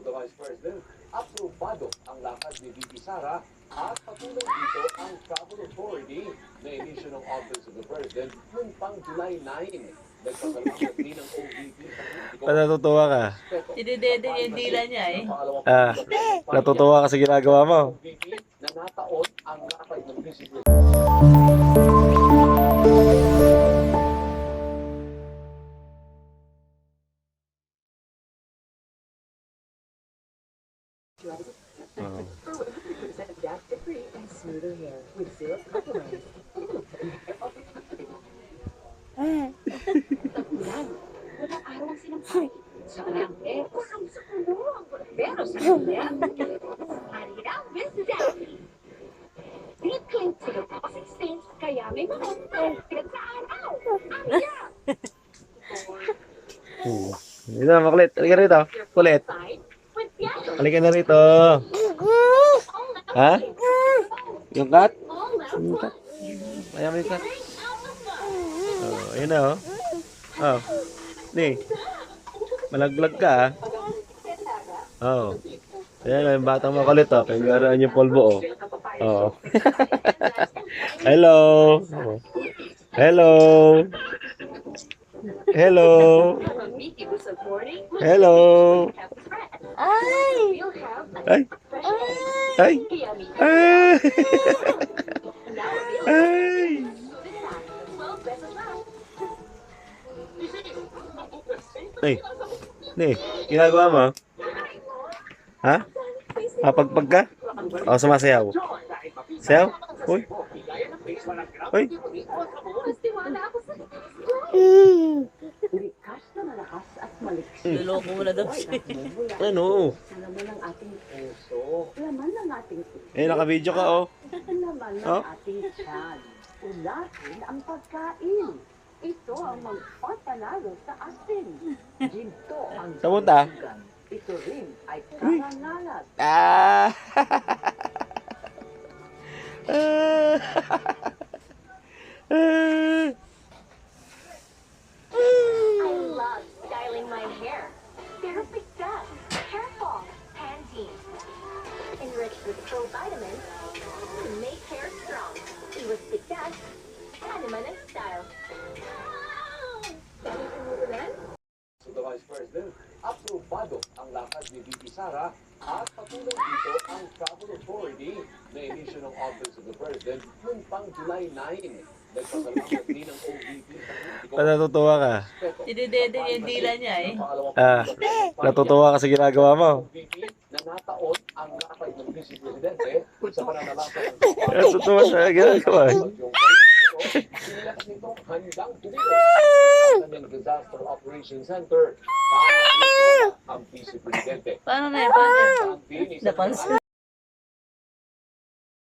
the Vice President, aprobado ang lakad ni VP Sara at patuloy dito ang Travel Authority na inisyo ng Office of the President noong pang July 9. Nagpasalamat din ang OVP sa Natutuwa ka? Ididede yung dila niya eh. Natutuwa ka sa ginagawa mo? OVP na nataon ang lakad ng Vice President. Gas-free and smoother hair with zero compromise. Tagulan. Walang araw ang sinampay. Sa kalangke, kusang sa kulong. Pero sa kanya, Arira Wisdom. Deep clean to the toxic stains, kaya may mahal. Pinag sa araw. Arira. Dito na, makulit. Halika rito. Kulit. Side with piano. Halika na rito. Ha? Yung cat? Yung cat. Ayaw mo yung cat. Oh, ayun na oh. Oh. Ni. Malaglag ka ah. Oh. Ayan, yung batang makulit oh. Kaya yung polvo oh. Oh. Hello. Oh. Hello. Hello. Hello. Ay. Ay. Ay. Ay. Ay. Ay. Ni, ginagawa mo? Ha? Mapagpag ka? O, sumasayaw. Sayaw? Uy. Uy. Likas na malakas at maliks. Luloko mo na daw siya. Ano? Laman ng ating puso. Laman ng ating puso. Eh, naka-video ka oh. Laman ng Oh? ating tiyan. Ulatin ang pagkain. Ito ang magpapanalo sa atin. Ginto ang Saan punta? dugan. Ito rin ay karangalat. Ah! I love styling my hair. Pero bigkas, hair fall, Pantene. Enriched with pro-vitamins to make hair strong. Iwas bigkas, animan and style. So the Vice President, aprobado ang lakad ni VP Sara at patuloy dito ang Travel Authority na inisyo ng Office of the President noong pang July 9. Nagpasalamat din ang OVP sa Natutuwa ka? Ididede yung dila niya eh. Natutuwa ka sa ginagawa mo? OVP na nataon ang lakad ng Vice Presidente sa pananalasan ng Natutuwa sa ginagawa. Sinilas nito handang tumilos sa kanyang Disaster Operations Center para ang Vice Presidente. Paano na yan? Paano yan? Ang finish Napansin.